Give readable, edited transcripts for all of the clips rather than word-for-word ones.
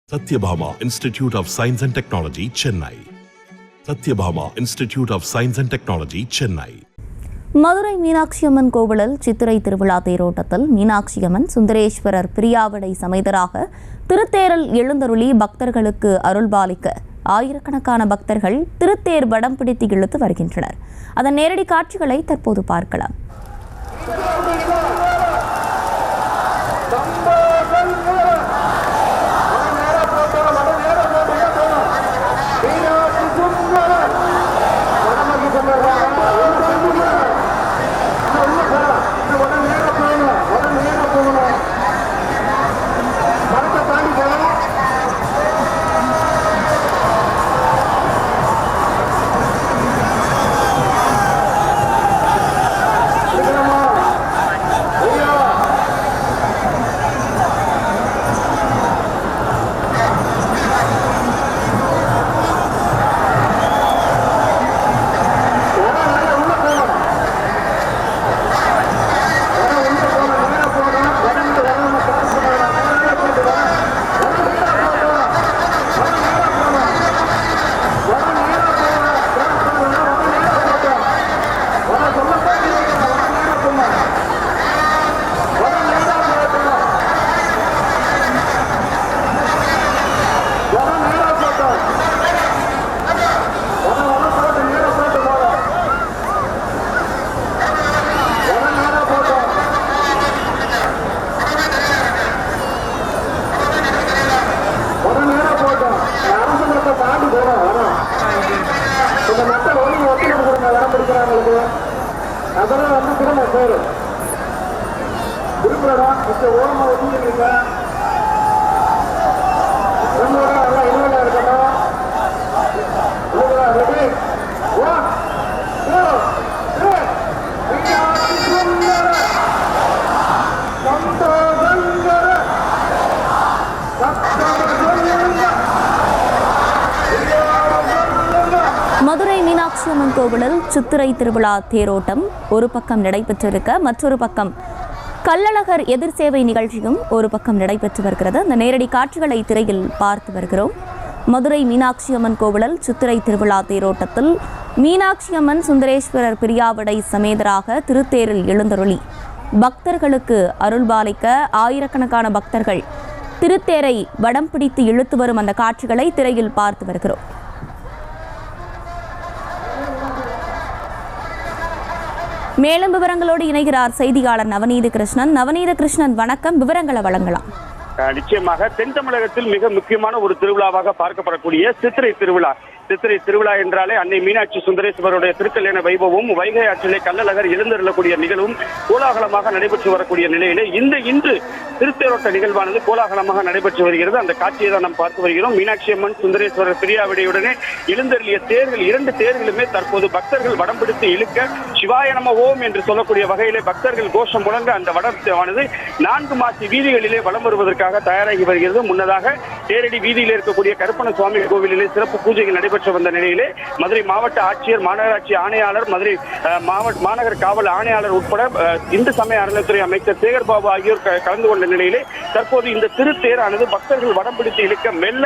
Satyabhama Institute of Science and Technology, Chennai. Satyabhama Institute of Science and Technology, Chennai. Madurai Meenakshi Amman கோவிலில் சித்திரை திருவிழா தேரோட்டத்தில் மீனாட்சி அம்மன் சுந்தரேஸ்வரர் பிரியாவிடை சமேதராக திருத்தேரில் எழுந்தருளி பக்தர்களுக்கு அருள்பாலிக்க ஆயிரக்கணக்கான பக்தர்கள் திருத்தேர் வடம் பிடித்து இழுத்து வருகின்றனர். அதன் நேரடி காட்சிகளை தற்போது பார்க்கலாம். அதெல்லாம் வந்து திரும்ப சேரும் திருப்படா இந்த ஓரமாக ஒதுங்கிருக்கீங்க நம்மளோட எல்லாம் இன்னொரு இருக்கணும் ரெடி மதுரை மீனாட்சி அம்மன் கோவிலில் சித்திரை திருவிழா தேரோட்டம் ஒரு பக்கம் நடைபெற்றிருக்க மற்றொரு பக்கம் கள்ளழகர் எதிர் சேவை நிகழ்ச்சியும் ஒரு பக்கம் நடைபெற்று வருகிறது. அந்த நேரடி காட்சிகளை திரையில் பார்த்து வருகிறோம். மதுரை மீனாட்சி அம்மன் கோவிலில் சித்திரை திருவிழா தேரோட்டத்தில் மீனாட்சி அம்மன் சுந்தரேஸ்வரர் பிரியாவிடை சமேதராக திருத்தேரில் எழுந்தருளி பக்தர்களுக்கு அருள்பாலிக்க ஆயிரக்கணக்கான பக்தர்கள் திருத்தேரை வடம் பிடித்து இழுத்து வரும் அந்த காட்சிகளை திரையில் பார்த்து வருகிறோம். மேலும் விவரங்களோடு இணைகிறார் செய்தியாளர் நவநீத கிருஷ்ணன். வணக்கம், விவரங்களை வழங்கலாம். நிச்சயமாக தென் தமிழகத்தில் மிக முக்கியமான ஒரு திருவிழாவாக பார்க்கப்படக்கூடிய சித்திரை திருவிழா என்றாலே அன்னை மீனாட்சி சுந்தரேஸ்வரருடைய திருக்கல்யாண வைபவமும் வைகை ஆற்றிலே கள்ளழகர் எழுந்தருளக்கூடிய நிகழ்வும் கோலாகலமாக நடைபெற்று வரக்கூடிய நிலையிலே இன்று திருத்தேரோட்ட நிகழ்வானது கோலாகலமாக நடைபெற்று வருகிறது. அந்த காட்சியை தான் நாம் பார்த்து வருகிறோம். மீனாட்சி அம்மன் சுந்தரேஸ்வரர் பிரியாவிடையுடனே எழுந்தருளிய தேர்கள், 2 தேர்களுமே தற்போது பக்தர்கள் வடம் பிடித்து இழுக்க சிவாய நம ஓம் என்று சொல்லக்கூடிய வகையிலே பக்தர்கள் கோஷம் முழங்க அந்த வடமானது 4 மாசி வீதிகளிலே வலம் வருவதற்காக தயாராகி வருகிறது. முன்னதாக தேரடி வீதியில் இருக்கக்கூடிய கருப்பண சுவாமி கோவிலிலே சிறப்பு பூஜைகள் நடைபெற்று வந்த நிலையிலே மதுரை மாவட்ட ஆட்சியர், மாநகராட்சி ஆணையாளர், மதுரை மாநகர காவல் ஆணையாளர் உட்பட இந்து சமய அறநிலையத்துறை அமைச்சர் சேகர் பாபு ஆகியோர் கலந்து கொண்ட நிலையிலே தற்போது இந்த திருத்தேரானது பக்தர்கள் வடம் பிடித்து இழுக்க மெல்ல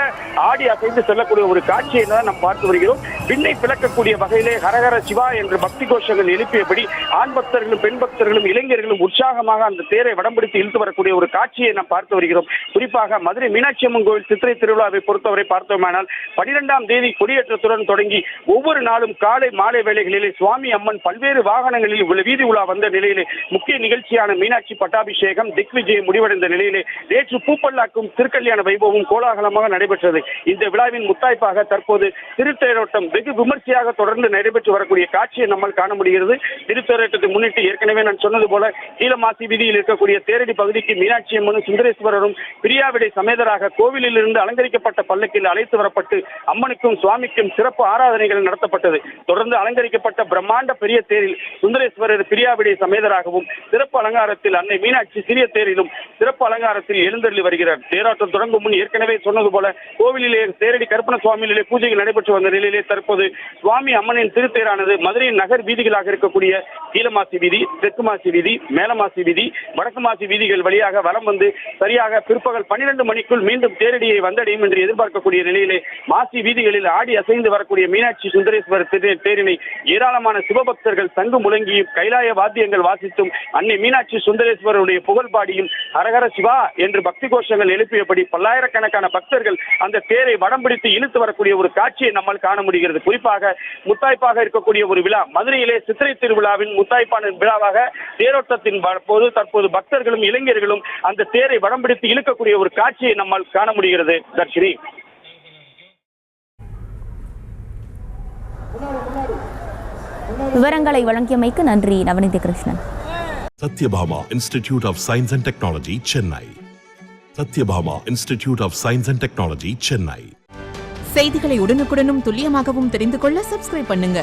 ஆடி அசைந்து செல்லக்கூடிய ஒரு காட்சியை தான் நாம் பார்த்து வருகிறோம். விண்ணை பிளக்கக்கூடிய வகையிலே ஹரஹர சிவா என்று பக்தி கோஷங்கள் எழுப்பியபடி ஆண் பக்தர்களும் பெண் பக்தர்களும் இளைஞர்களும் உற்சாகமாக அந்த தேரை வடம் பிடித்து இழுத்து வரக்கூடிய ஒரு காட்சியை நாம் பார்த்து வருகிறோம். குறிப்பாக மதுரை மீனாட்சி அம்மன் கோவில் சித்திரை திருவிழாவை பொறுத்தவரை பார்த்தோமானால் 12ஆம் தேதி கொடியேற்றத்துடன் தொடங்கி ஒவ்வொரு நாளும் காலை மாலை வேளைகளிலே சுவாமி அம்மன் பல்வேறு வாகனங்களில் வீதி உலா வந்த நிலையிலே முக்கிய நிகழ்ச்சியான மீனாட்சி பட்டாபிஷேகம் திக்விஜயம் முடிவடைந்த நிலையிலே நேற்று பூப்பல்லாக்கும் திருக்கல்யாண வைபவம் கோலாகலமாக நடைபெற்றது. இந்த விழாவின் முத்தாய்ப்பாக தற்போது திருத்தேரோட்டம் வெகு விமர்சையாக தொடர்ந்து நடைபெற்று வரக்கூடிய காட்சியை நம்மால் காண முடிகிறது. திருத்தேரோட்டத்தை முன்னிட்டு ஏற்கனவே நான் சொன்னது போல நீலமாசி வீதியில் இருக்கக்கூடிய தேரடி பகுதிக்கு மீனாட்சி அம்மனும் சுந்தரேஸ்வரரும் பிரியாவிடை சமேதராக கோவிலில் இருந்து அலங்கரிக்கப்பட்ட பல்லக்கில் அழைத்து வரப்பட்டு அம்மனுக்கும் சுவாமிக்கும் சிறப்பு ஆராதனைகள் நடத்தப்பட்டது. தொடர்ந்து அலங்கரிக்கப்பட்ட பிரம்மாண்ட பெரிய தேரில் சுந்தரேஸ்வரர் பிரியாவிடை சமேதராகவும் சிறப்பு அலங்காரத்தில் அன்னை மீனாட்சி சிறிய தேரிலும் சிறப்பு அலங்காரத்தில் எழுந்தருளி வருகிறார். தேரோட்டம் தொடங்கும் முன் ஏற்கனவே சொன்னது போல கோவிலிலே தேரடி கருப்பண சுவாமியிலே பூஜைகள் நடைபெற்று வந்த நிலையிலே தற்போது சுவாமி அம்மனின் திருத்தேரானது மதுரையின் நகர் வீதிகளாக இருக்கக்கூடிய கீழமாசி வீதி, தெற்கு மாசி வீதி, மேலமாசி வீதி, வடக்கு மாசி வீதிகள் வழியாக வலம் வந்து சரியாக பிற்பகல் 12 மணிக்குள் மீண்டும் தேரடி மாசியை வந்தடையும் என்று எதிர்பார்க்கக்கூடிய நிலையிலே மாசி வீதிகளில் ஆடி அசைந்து வரக்கூடிய மீனாட்சி சுந்தரேஸ்வரர் தேரினை ஏராளமான சிவபக்தர்கள் சங்கு முழங்கியும் கைலாய வாத்தியங்கள் வாசித்தும் அன்னை மீனாட்சி சுந்தரேஸ்வரருடைய புகழ் பாடியும் ஹரஹர சிவா என்று பக்தி கோஷங்கள் எழுப்பியபடி பல்லாயிரக்கணக்கான பக்தர்கள் அந்த தேரை வடம் பிடித்து இழுத்து வரக்கூடிய ஒரு காட்சியை நம்மால் காண முடிகிறது. குறிப்பாக முத்தாய்ப்பாக இருக்கக்கூடிய ஒரு விழா மதுரையிலே சித்திரை திருவிழாவின் முத்தாய்ப்பான விழாவாக தேரோட்டத்தின் போது தற்போது பக்தர்களும் இளைஞர்களும் அந்த தேரை வடம் பிடித்து இழுக்கக்கூடிய ஒரு காட்சியை நம்மால் காண முடிகிறது. தர்ஷினி, விவரங்களை வழங்கியமைக்கு நன்றி Navaneetha Krishnan. Satyabhama Institute of Science and Technology, Chennai. Satyabhama Institute of Science and Technology, Chennai. செய்திகளை உடனுக்குடனும் துல்லியமாகவும் தெரிந்து கொள்ள சப்ஸ்கிரைப் பண்ணுங்க.